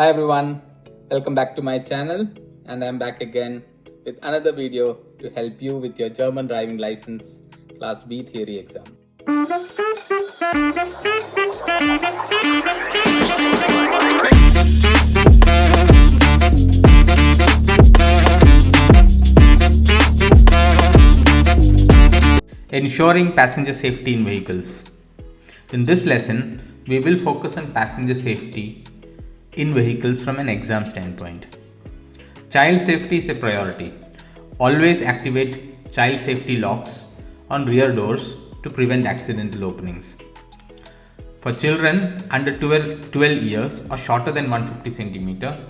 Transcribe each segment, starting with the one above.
Hi everyone, welcome back to my channel, and I'm back again with another video to help you with your German driving license Class B theory exam. Ensuring passenger safety in vehicles. In this lesson, we will focus on passenger safety in vehicles from an exam standpoint. Child safety is a priority. Always activate child safety locks on rear doors to prevent accidental openings. For children under 12 years or shorter than 150 cm,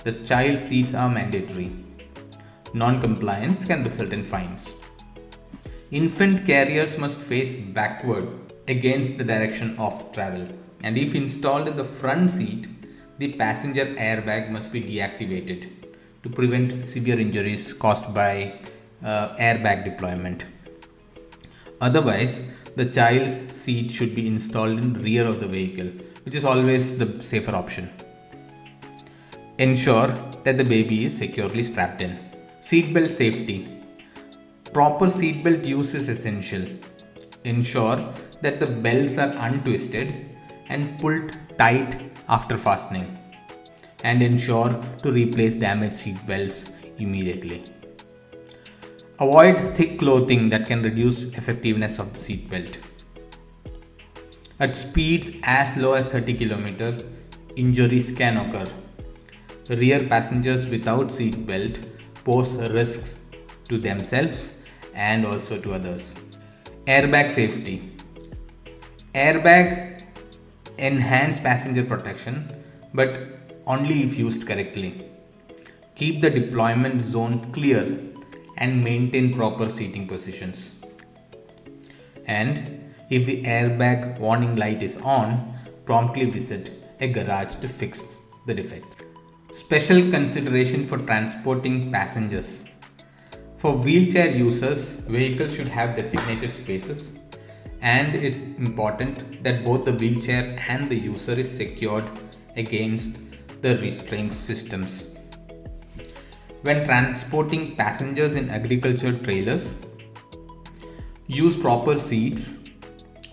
the child seats are mandatory. Non-compliance can result in fines. Infant carriers must face backward against the direction of travel, and if installed in the front seat, the passenger airbag must be deactivated to prevent severe injuries caused by airbag deployment. Otherwise, the child's seat should be installed in rear of the vehicle, which is always the safer option. Ensure that the baby is securely strapped in. Seatbelt safety. Proper seatbelt use is essential. Ensure that the belts are untwisted and pulled tight after fastening, and ensure to replace damaged seat belts immediately. Avoid thick clothing that can reduce effectiveness of the seat belt. At speeds as low as 30 km, injuries can occur. Rear passengers without seat belt pose risks to themselves and also to others. Airbag safety. Airbag enhance passenger protection, but only if used correctly. Keep the deployment zone clear and maintain proper seating positions. And if the airbag warning light is on, promptly visit a garage to fix the defect. Special consideration for transporting passengers. For wheelchair users, vehicles should have designated spaces, and it's important that both the wheelchair and the user is secured against the restraint systems. When transporting passengers in agriculture trailers, use proper seats,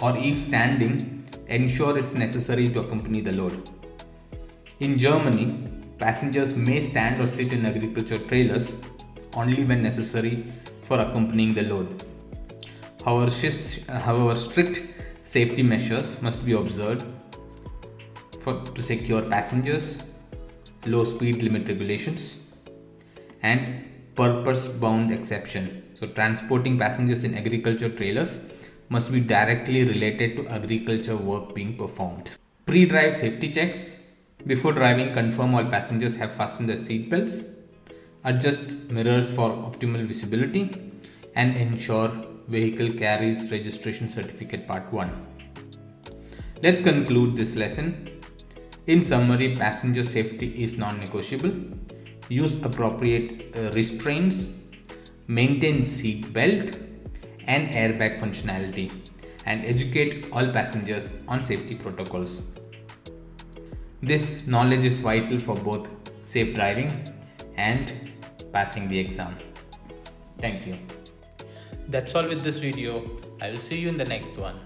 or if standing, ensure it's necessary to accompany the load. In Germany, passengers may stand or sit in agriculture trailers only when necessary for accompanying the load. However, strict safety measures must be observed to secure passengers, low speed limit regulations, and purpose-bound exception. So, transporting passengers in agriculture trailers must be directly related to agriculture work being performed. Pre-drive safety checks. Before driving, confirm all passengers have fastened their seat belts. Adjust mirrors for optimal visibility, and ensure vehicle carries registration certificate part 1. Let's conclude this lesson. In summary, passenger safety is non-negotiable. Use appropriate restraints, maintain seat belt and airbag functionality, and educate all passengers on safety protocols. This knowledge is vital for both safe driving and passing the exam. Thank you. That's all with this video. I will see you in the next one.